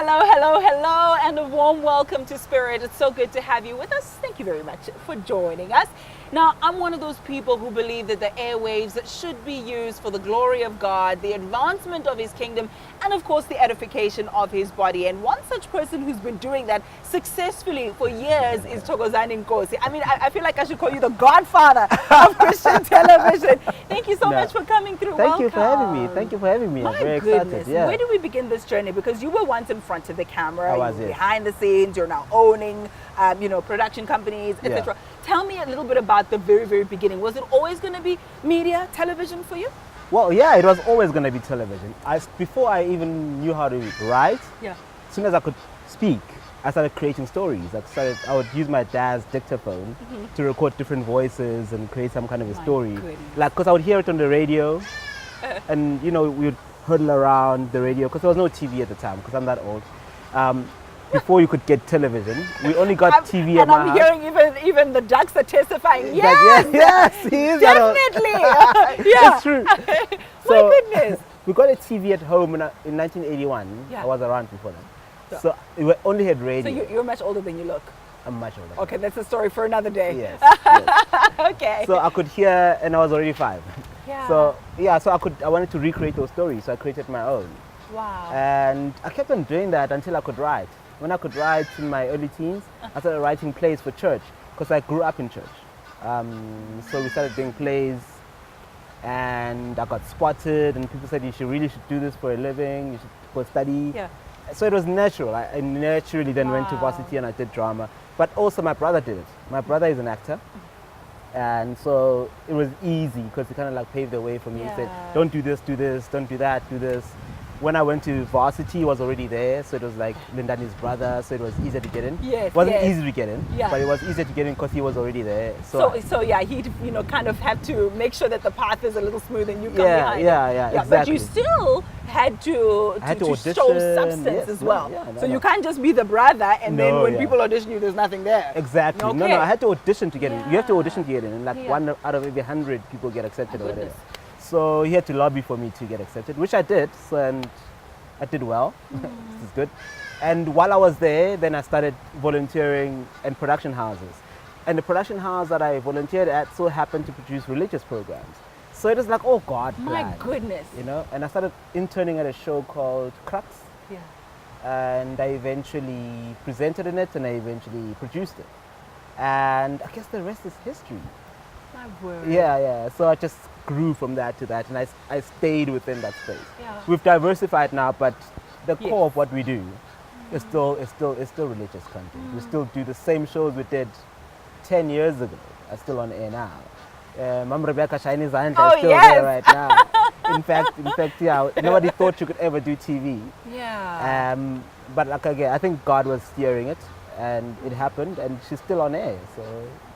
Hello, hello, hello, and a warm welcome to Spirit. It's so good to have you with us. Thank you very much for joining us. Now, I'm one of those people who believe that the airwaves should be used for the glory of God, the advancement of His kingdom, and of course, the edification of His body. And one such person who's been doing that successfully for years is Thokozani Nkosi. I mean, I feel like I should call you the godfather of Christian television. Thank you so much for coming through. Thank you for having me. Thank you for having me. I'm very excited. Yeah. Where do we begin this journey? Because you were once in front of the camera, I was, you were yes. behind the scenes, you're now owning, production companies, etc. Yeah. Tell me a little bit about the very, very beginning. Was it always going to be media, television for you? Well, yeah, it was always going to be television. Before I even knew how to write, as soon as I could speak, I started creating stories. I would use my dad's dictaphone to record different voices and create some kind of a story. Goodness. Like, because I would hear it on the radio, and we would huddle around the radio because there was no TV at the time. Because I'm that old. Before you could get television, we only got TV at my house. And I'm hearing even the ducks are testifying. Yes, yes, he is definitely. It's true. So, my goodness. We got a TV at home in 1981. Yeah. I was around before that. So we only had radio. So you're much older than you look. I'm much older. Okay, that's a story for another day. Yes. Okay. So I could hear, and I was already 5. Yeah. So I wanted to recreate those stories, so I created my own. Wow. And I kept on doing that until I could write. When I could write in my early teens, I started writing plays for church because I grew up in church. So we started doing plays, and I got spotted, and people said you really should do this for a living, you should go study. Yeah. So it was natural. I naturally then went to varsity and I did drama. But also my brother did it. My brother is an actor. And so it was easy because he kind of like paved the way for me. He said, don't do this, don't do that, do this. When I went to varsity, he was already there. So it was like Lindani's brother. So it was easier to get in. Yes, it wasn't easy to get in, Yeah. but it was easier to get in because he was already there. So yeah, he'd kind of have to make sure that the path is a little smooth and you come behind. Yeah, exactly. But you still had to show substance as well. You can't just be the brother and then when people audition you, there's nothing there. Exactly. Okay. No, I had to audition to get in. You have to audition to get in, and like 1 out of every 100 people get accepted or whatever. So he had to lobby for me to get accepted, which I did. So, and I did well. This is good. And while I was there, then I started volunteering in production houses. And the production house that I volunteered at so happened to produce religious programs. So it was like, oh God, My plan, goodness. And I started interning at a show called Crux. Yeah. And I eventually presented in it, and I eventually produced it. And I guess the rest is history. My word. Yeah. So I just grew from that to that, and I stayed within that space. Yeah. We've diversified now, but the core of what we do is still religious content. We still do the same shows we did 10 years ago. Are still on air now. Mom Rebecca Shiny's hand is still there right now. In fact, yeah, nobody thought you could ever do TV. Yeah. But like again, I think God was steering it, and it happened, and she's still on air. So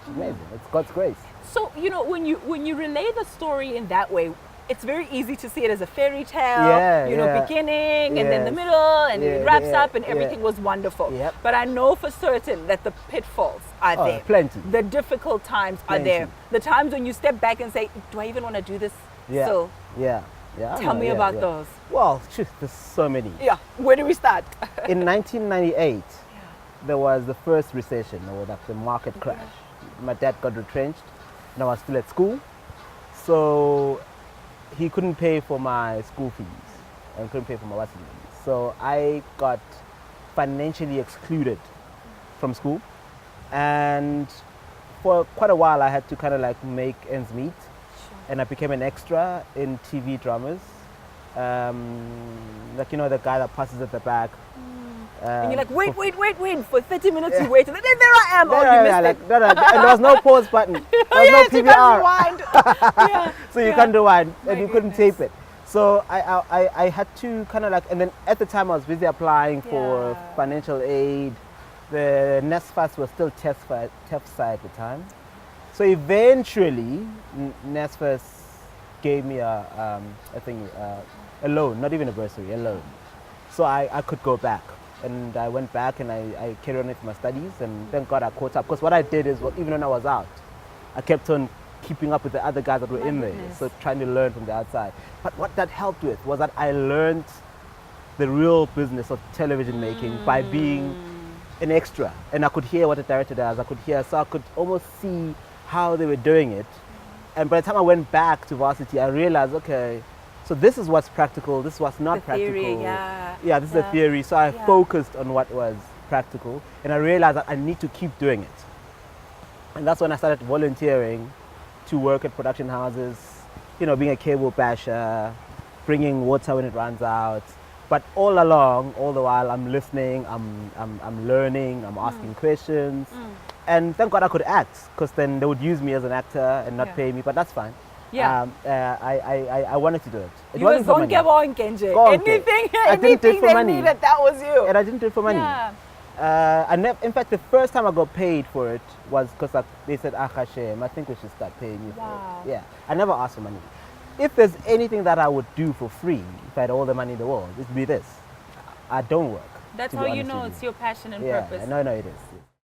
it's amazing. It's God's grace. So when you relay the story in that way, it's very easy to see it as a fairy tale, beginning and then the middle and it wraps up and everything was wonderful. Yep. But I know for certain that the pitfalls are there. Plenty. The difficult times are there. The times when you step back and say, do I even want to do this still? Yeah. Tell me about those. Well, there's so many. Yeah. Where do we start? In 1998, there was the first recession, or like the market crash. My dad got retrenched, and I was still at school. So he couldn't pay for my school fees and couldn't pay for my varsity fees. So I got financially excluded from school. And for quite a while, I had to kind of like make ends meet. And I became an extra in TV dramas. Like, the guy that passes at the back. And you're like, wait. For 30 minutes you waited. And then there I am. You missed it. And there was no pause button. There was no PVR. You can't rewind. So you can't rewind, and you couldn't tape it. So I had to kind of like, and then at the time I was busy applying for financial aid. The NSFAS was still TEFSA at the time. So eventually, NSFAS gave me a loan, not even a bursary, a loan. So I could go back. And I went back and I carried on with my studies, and thank God I caught up. Because what I did is, even when I was out, I kept on keeping up with the other guys that were in there. So trying to learn from the outside. But what that helped with was that I learned the real business of television making by being an extra, and I could hear what the director does. So I could almost see how they were doing it. And by the time I went back to varsity, I realized, okay, so this is what's practical, this is what's not The theory, practical. yeah. This is the theory. So I focused on what was practical, and I realized that I need to keep doing it. And that's when I started volunteering to work at production houses, you know, being a cable basher, bringing water when it runs out. But all along, all the while, I'm listening, I'm learning, I'm asking questions. And thank God I could act, because then they would use me as an actor and not pay me, but that's fine. Yeah. I wanted to do it. It You wasn't for money. Anything, I didn't do it anything for they money. needed, that was you. And I didn't do it for money. Yeah. In fact, the first time I got paid for it was because they said, Hashem, I think we should start paying you Wow. for it. Yeah, I never asked for money. If there's anything that I would do for free, if I had all the money in the world, it'd be this. I don't work. That's to how be you honest know with it's your passion and Yeah, purpose. no, it is.